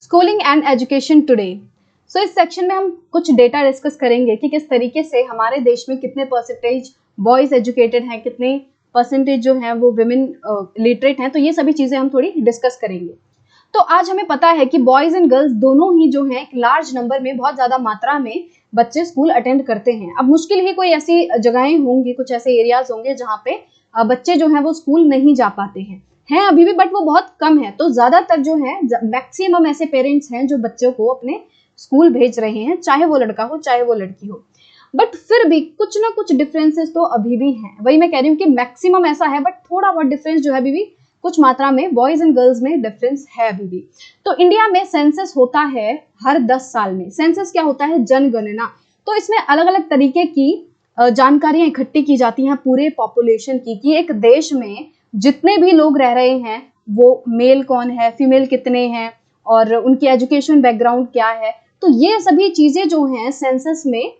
Schooling and education today. So इस section में हम कुछ डेटा डिस्कस करेंगे कि किस तरीके से हमारे देश में कितने परसेंटेज बॉयज एजुकेटेड हैं, कितने परसेंटेज जो हैं वो विमेन लिटरेट हैं। तो ये सभी चीजें हम थोड़ी डिस्कस करेंगे। तो आज हमें पता है कि बॉयज एंड गर्ल्स दोनों ही जो हैं एक लार्ज नंबर में, बहुत ज्यादा मात्रा में बच्चे स्कूल अटेंड करते हैं। अब मुश्किल ही कोई ऐसी जगहें होंगी, कुछ ऐसे एरियाज होंगे जहाँ पे बच्चे जो हैं वो स्कूल नहीं जा पाते हैं अभी भी, बट वो बहुत कम है। तो ज्यादातर जो है मैक्सिमम ऐसे पेरेंट्स हैं जो बच्चों को अपने स्कूल भेज रहे हैं, चाहे वो लड़का हो चाहे वो लड़की हो। बट फिर भी कुछ ना कुछ डिफरेंसेस तो अभी भी हैं। वही मैं कह रही हूँ कि मैक्सिमम ऐसा है, बट थोड़ा बहुत डिफरेंस जो है अभी भी कुछ मात्रा में बॉयज एंड गर्ल्स में डिफरेंस है अभी भी। तो इंडिया में सेंसस होता है हर 10 साल में। सेंसस क्या होता है? जनगणना। तो इसमें अलग अलग तरीके की जानकारियां इकट्ठी की जाती हैं पूरे पॉपुलेशन की, कि एक देश में जितने भी लोग रह रहे हैं वो मेल कौन है, फीमेल कितने हैं, और उनकी एजुकेशन बैकग्राउंड क्या है। तो ये सभी चीजें जो हैं सेंसस में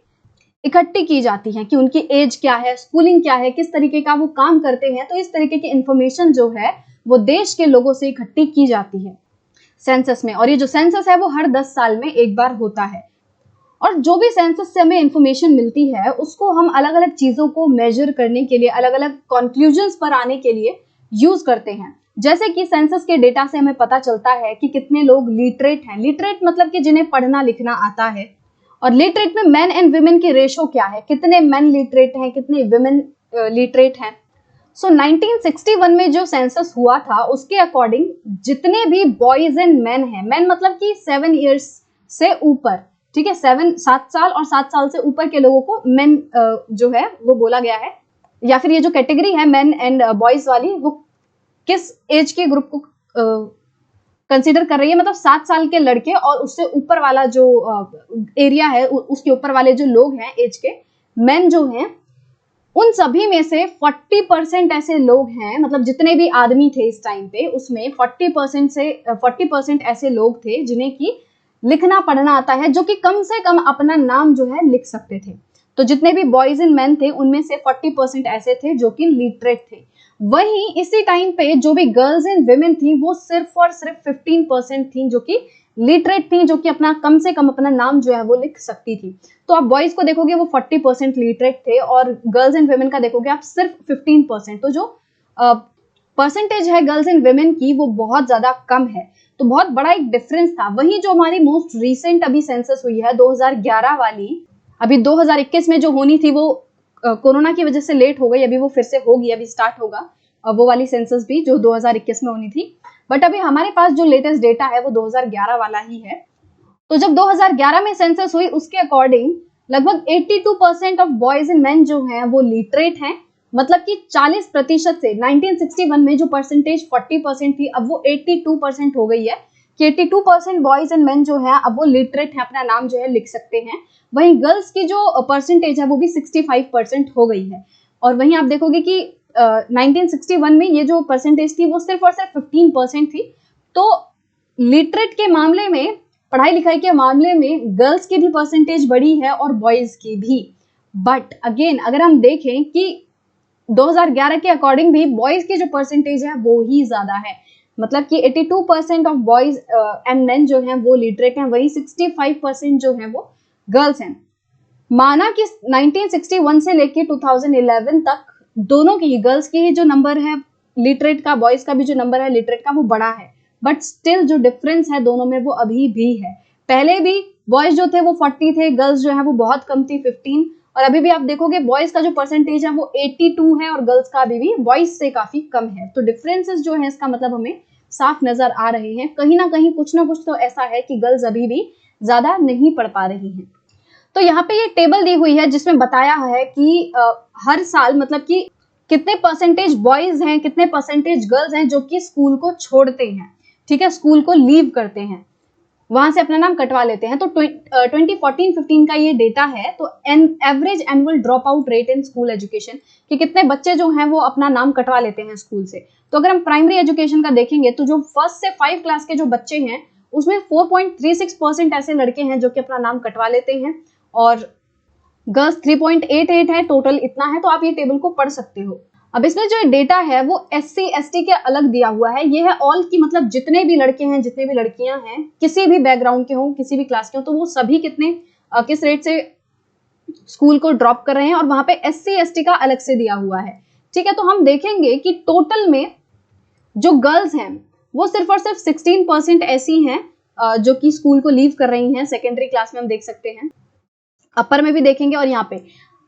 इकट्ठी की जाती हैं, कि उनकी एज क्या है, स्कूलिंग क्या है, किस तरीके का वो काम करते हैं। तो इस तरीके की इंफॉर्मेशन जो है वो देश के लोगों से इकट्ठी की जाती है सेंसस में। और ये जो सेंसस है वो हर 10 साल में एक बार होता है। और जो भी सेंसस से हमें इंफॉर्मेशन मिलती है उसको हम अलग अलग चीजों को मेजर करने के लिए, अलग अलग कंक्लूजन्स पर आने के लिए यूज करते हैं। जैसे कि सेंसस के डेटा से हमें पता चलता है कि कितने लोग लिटरेट हैं। लिटरेट मतलब कि जिन्हें पढ़ना लिखना आता है। और लिटरेट में मेन एंड वुमेन की रेशो क्या है, कितने मेन लिटरेट हैं, कितने वुमेन लिटरेट हैं। सो 1961 में जो सेंसस हुआ था उसके अकॉर्डिंग जितने भी बॉयज एंड मेन हैं, मेन मतलब कि 7 इयर्स से ऊपर, ठीक है, 7 साल और 7 साल से ऊपर के लोगों को मेन जो है वो बोला गया है। या फिर ये जो कैटेगरी है मेन एंड बॉयज वाली, वो किस एज के ग्रुप को कंसीडर कर रही है, मतलब 7 साल के लड़के और उससे ऊपर वाला जो एरिया है, उसके ऊपर वाले जो लोग हैं एज के मेन जो हैं, उन सभी में से 40% ऐसे लोग हैं, मतलब जितने भी आदमी थे इस टाइम पे उसमें 40% ऐसे लोग थे जिन्हें की लिखना पढ़ना आता है, जो कि कम से कम अपना नाम जो है लिख सकते थे। तो जितने भी बॉयज एंड मेन थे उनमें से 40% ऐसे थे जो कि लिटरेट थे। वहीं इसी टाइम पे जो भी गर्ल्स एंड वुमेन थी वो सिर्फ और सिर्फ 15% थी जो कि लिटरेट थी, जो कि अपना कम से कम अपना नाम जो है वो लिख सकती थी। तो आप बॉयज को देखोगे वो 40% लिटरेट थे और गर्ल्स एंड वुमेन का देखोगे आप सिर्फ 15%। तो जो परसेंटेज है गर्ल्स एंड वुमेन की वो बहुत ज्यादा कम है। तो बहुत बड़ा एक डिफरेंस था। वहीं जो हमारी मोस्ट रिसेंट अभी सेंसस हुई है 2011 वाली, अभी 2021 में जो होनी थी वो कोरोना की वजह से लेट हो गई, अभी वो फिर से होगी, अभी स्टार्ट होगा वो वाली सेंसस भी जो 2021 में होनी थी। बट अभी हमारे पास जो लेटेस्ट डेटा है वो 2011 वाला ही है। तो जब 2011 में सेंसस हुई उसके अकॉर्डिंग लगभग 82% ऑफ बॉयज एंड मेन जो हैं वो लिटरेट हैं। मतलब कि 40% से 1961 में जो परसेंटेज 40% थी अब वो 82% हो गई है, कि 82% बॉयज एंड मेन जो है अब वो लिटरेट है, अपना नाम जो है लिख सकते हैं। वहीं गर्ल्स की जो परसेंटेज है वो भी 65% हो गई है। और वहीं आप देखोगे कि 1961 में ये जो परसेंटेज थी वो सिर्फ और सिर्फ 15% थी। तो लिटरेट के मामले में, पढ़ाई लिखाई के मामले में गर्ल्स की भी परसेंटेज बढ़ी है और बॉयज की भी। बट अगेन अगर हम देखें कि 2011 के अकॉर्डिंग भी बॉयज की जो परसेंटेज है वो ही ज्यादा है। मतलब कि 82% ऑफ बॉयज एंड मेन जो हैं वो लिटरेट हैं, वही 65% जो हैं वो गर्ल्स हैं। माना कि 1961 से लेके 2011 तक दोनों की, गर्ल्स की ही जो नंबर है लिटरेट का, बॉयज का भी जो नंबर है लिटरेट का वो बड़ा है, बट स्टिल जो डिफरेंस है दोनों में वो अभी भी है। पहले भी बॉयज जो थे वो 40 थे, गर्ल्स जो है वो बहुत कम थी 15। और अभी भी आप देखोगे बॉयज का जो परसेंटेज है वो 82 है और गर्ल्स का अभी भी बॉयज से काफी कम है। तो डिफरेंसेस जो है इसका मतलब हमें साफ नजर आ रहे हैं। कहीं ना कहीं कुछ ना कुछ तो ऐसा है कि गर्ल्स अभी भी ज्यादा नहीं पढ़ पा रही हैं। तो यहाँ पे ये टेबल दी हुई है जिसमें बताया है कि हर साल मतलब कि कितने परसेंटेज बॉयज हैं, कितने परसेंटेज गर्ल्स हैं जो कि स्कूल को छोड़ते हैं, ठीक है, स्कूल को लीव करते हैं, वहां से अपना नाम कटवा लेते हैं। तो 2014-15 का ये डेटा है। तो average annual drop out rate in school education, कि कितने बच्चे जो हैं वो अपना नाम कटवा लेते हैं स्कूल से। तो अगर हम प्राइमरी एजुकेशन का देखेंगे तो जो 1st से 5 क्लास के जो बच्चे हैं उसमें 4.36% ऐसे लड़के हैं जो कि अपना नाम कटवा लेते हैं और गर्ल्स 3.88 है, टोटल इतना है। तो आप ये टेबल को पढ़ सकते हो। अब इसमें जो डेटा है वो SC ST के अलग दिया हुआ है। ये है ऑल की, मतलब जितने भी लड़के हैं, जितने भी लड़कियां हैं, किसी भी बैकग्राउंड के हों, किसी भी क्लास के हों, तो वो सभी कितने किस रेट से स्कूल को ड्रॉप कर रहे हैं, और वहां पे SC ST का अलग से दिया हुआ है। ठीक है, तो हम देखेंगे कि टोटल में जो गर्ल्स हैं वो सिर्फ और सिर्फ 16% ऐसी हैं जो कि स्कूल को लीव कर रही हैं। सेकेंडरी क्लास में हम देख सकते हैं, अपर में भी देखेंगे, और यहाँ पे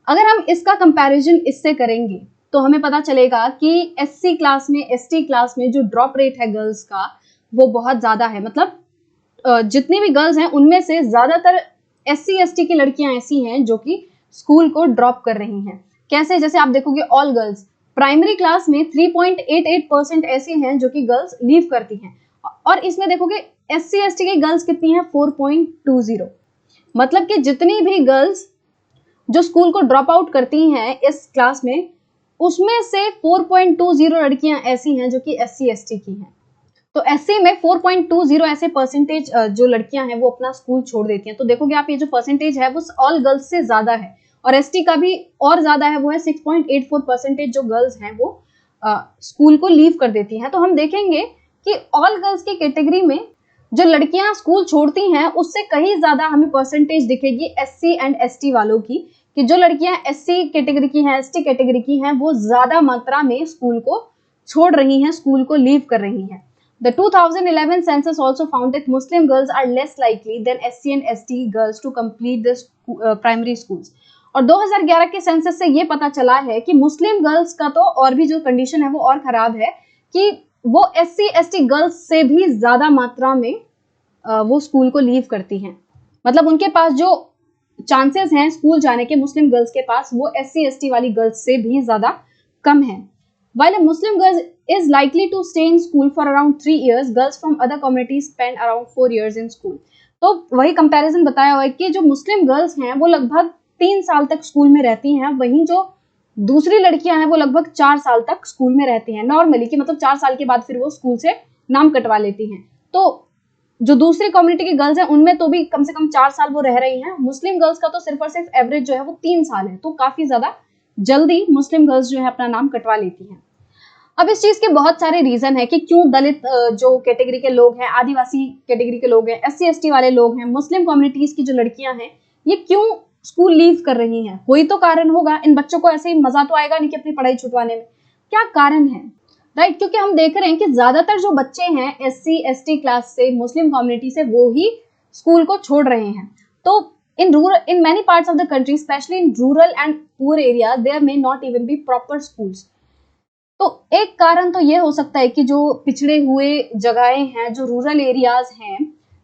अगर हम इसका कंपैरिजन इससे करेंगे तो हमें पता चलेगा कि SC क्लास में, ST क्लास में जो ड्रॉप रेट है गर्ल्स का वो बहुत ज्यादा है। मतलब जितनी भी गर्ल्स हैं उनमें से ज्यादातर SC ST की लड़कियां ऐसी हैं जो कि स्कूल को ड्रॉप कर रही हैं। कैसे? जैसे आप देखोगे ऑल गर्ल्स प्राइमरी क्लास में 3.88% ऐसी हैं जो कि गर्ल्स लीव करती हैं, और इसमें देखोगे SC ST की गर्ल्स कितनी हैं? 4.20। मतलब कि जितनी भी गर्ल्स जो स्कूल को ड्रॉप आउट करती हैं इस क्लास में, उसमें से 4.20 लड़कियां ऐसी हैं जो कि SC ST की हैं। तो SC में 4.20 ऐसे परसेंटेज जो लड़कियां हैं वो अपना स्कूल छोड़ देती हैं। तो देखोगे आप, ये जो परसेंटेज है वो ऑल गर्ल्स से ज्यादा है, और ST का भी और ज्यादा है, वो है 6.84% जो गर्ल्स हैं वो स्कूल को लीव कर देती हैं। तो हम देखेंगे कि ऑल गर्ल्स की कैटेगरी में जो लड़कियां स्कूल छोड़ती हैं उससे कहीं ज्यादा हमें परसेंटेज दिखेगी SC एंड ST वालों की, कि जो लड़कियां SC कैटेगरी की हैं, ST कैटेगरी की हैं, वो ज्यादा मात्रा में स्कूल को छोड़ रही हैं, स्कूल को लीव कर रही हैं। The 2011 census also found that Muslim girls are less likely than SC and ST girls to complete the primary schools. और 2011 के सेंसस से ये पता चला है कि मुस्लिम गर्ल्स का तो और भी जो कंडीशन है वो और खराब है, कि वो SC ST गर्ल्स से भी ज्यादा मात्रा में वो स्कूल को लीव करती हैं। मतलब उनके पास जो चांसेस हैं स्कूल जाने के मुस्लिम गर्ल्स के पास, वो SC ST वाली गर्ल्स से भी ज्यादा कम है। While a Muslim girl is likely to stay in school for around 3 years, girls from other communities spend around 4 years in school. तो वही कंपैरिजन बताया हुआ है कि जो मुस्लिम गर्ल्स हैं वो लगभग 3 साल तक स्कूल में रहती हैं, वहीं जो दूसरी लड़कियां हैं वो लगभग 4 साल तक स्कूल में रहती हैं नॉर्मली, कि मतलब 4 साल के बाद फिर वो स्कूल से नाम कटवा लेती हैं। तो जो दूसरी कम्युनिटी की गर्ल्स हैं उनमें तो भी कम से कम 4 साल वो रह रही हैं। मुस्लिम गर्ल्स का तो सिर्फ और सिर्फ एवरेज जो है वो 3 साल है, तो काफी ज्यादा जल्दी मुस्लिम गर्ल्स जो है अपना नाम कटवा लेती हैं। अब इस चीज के बहुत सारे रीजन है कि क्यों दलित जो कैटेगरी के लोग हैं, आदिवासी कैटेगरी के लोग हैं, SC ST वाले लोग हैं, मुस्लिम कम्युनिटीज की जो लड़कियां हैं, ये क्यों स्कूल लीव कर रही हैं। कोई तो कारण होगा, इन बच्चों को ऐसे ही मजा तो आएगा नहीं कि अपनी पढ़ाई छुटवाने में। क्या कारण है? राइट, क्योंकि हम देख रहे हैं कि ज्यादातर जो बच्चे हैं SC ST क्लास से, मुस्लिम कम्युनिटी से, वो ही स्कूल को छोड़ रहे हैं। तो in many parts of the country, especially in rural and poor areas, there may not even be proper schools. तो एक कारण तो ये हो सकता है कि जो पिछड़े हुए जगहें हैं, जो रूरल एरियाज हैं,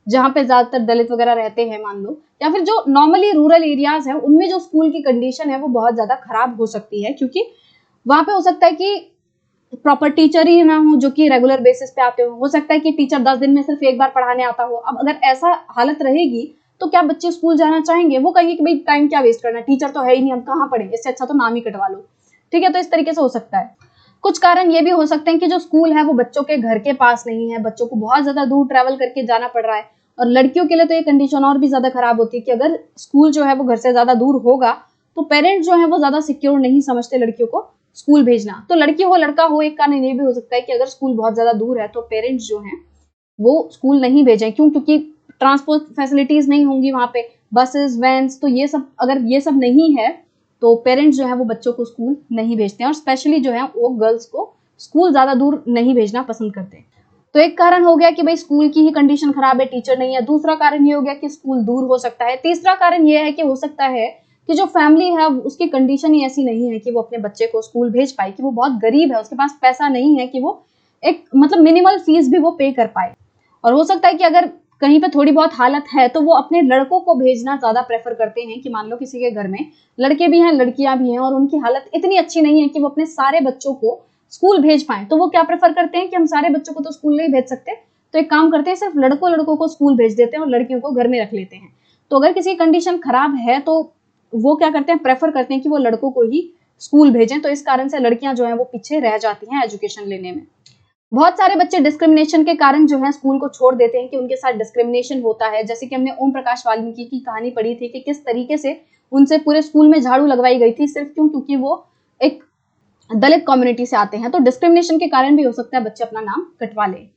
जहाँ पे ज्यादातर दलित वगैरह रहते हैं मान लो, या फिर जो नॉर्मली रूरल एरियाज हैं, उनमें जो स्कूल की कंडीशन है वो बहुत ज्यादा खराब हो सकती है, क्योंकि वहां पे हो सकता है कि प्रॉपर टीचर ही ना हो जो कि रेगुलर बेसिस पे आते हो सकता है कि टीचर 10 दिन में सिर्फ एक बार पढ़ाने आता हो। अब अगर ऐसा हालत रहेगी तो क्या बच्चे स्कूल जाना चाहेंगे? वो कहेंगे कि भाई टाइम क्या वेस्ट करना, टीचर तो है ही नहीं, हम कहाँ पढ़ेंगे, इससे अच्छा तो नाम ही कटवा लो। ठीक है, तो इस तरीके से हो सकता है। कुछ कारण ये भी हो सकते हैं कि जो स्कूल है वो बच्चों के घर के पास नहीं है, बच्चों को बहुत ज्यादा दूर ट्रैवल करके जाना पड़ रहा है। और लड़कियों के लिए तो ये कंडीशन और भी ज्यादा खराब होती है कि अगर स्कूल जो है वो घर से ज्यादा दूर होगा तो पेरेंट्स जो है वो ज्यादा सिक्योर नहीं समझते लड़कियों को स्कूल भेजना। तो लड़की हो लड़का हो, एक कारण ये भी हो सकता है कि अगर स्कूल बहुत ज्यादा दूर है तो पेरेंट्स जो हैं वो स्कूल नहीं भेजें। क्यों? क्योंकि ट्रांसपोर्ट फैसिलिटीज नहीं होंगी वहां पे, बसेस, वैन्स, तो ये सब अगर ये सब नहीं है तो पेरेंट्स जो है वो बच्चों को स्कूल नहीं भेजते हैं, और स्पेशली जो है वो गर्ल्स को स्कूल ज्यादा दूर नहीं भेजना पसंद करते हैं। तो एक कारण हो गया कि भाई स्कूल की ही कंडीशन खराब है, टीचर नहीं है। दूसरा कारण ये हो गया कि स्कूल दूर हो सकता है। तीसरा कारण ये है कि हो सकता है कि जो फैमिली है उसकी कंडीशन ही ऐसी नहीं है कि वो अपने बच्चे को स्कूल भेज पाए, कि वो बहुत गरीब है, उसके पास पैसा नहीं है कि वो एक मतलब मिनिमल फीस भी वो पे कर पाए। और हो सकता है कि अगर कहीं पे थोड़ी बहुत हालत है तो वो अपने लड़कों को भेजना ज्यादा प्रेफर करते हैं, कि मान लो किसी के घर में लड़के भी हैं लड़कियां भी हैं और उनकी हालत इतनी अच्छी नहीं है कि वो अपने सारे बच्चों को स्कूल भेज पाए, तो वो क्या प्रेफर करते हैं कि हम सारे बच्चों को तो स्कूल नहीं भेज सकते, तो एक काम करते हैं सिर्फ लड़कों को स्कूल भेज देते हैं और लड़कियों को घर में रख लेते हैं। तो अगर किसी कंडीशन खराब है तो वो क्या करते हैं, प्रेफर करते हैं कि वो लड़कों को ही स्कूल भेजें। तो इस कारण से लड़कियां जो है वो पीछे रह जाती हैं एजुकेशन लेने में। बहुत सारे बच्चे डिस्क्रिमिनेशन के कारण जो है स्कूल को छोड़ देते हैं, कि उनके साथ डिस्क्रिमिनेशन होता है। जैसे कि हमने ओम प्रकाश वाल्मीकि की कहानी पढ़ी थी कि किस तरीके से उनसे पूरे स्कूल में झाड़ू लगवाई गई थी, सिर्फ क्यों? क्योंकि वो एक दलित कम्युनिटी से आते हैं, तो डिस्क्रिमिनेशन के कारण भी हो सकता है बच्चे अपना नाम कटवा लें।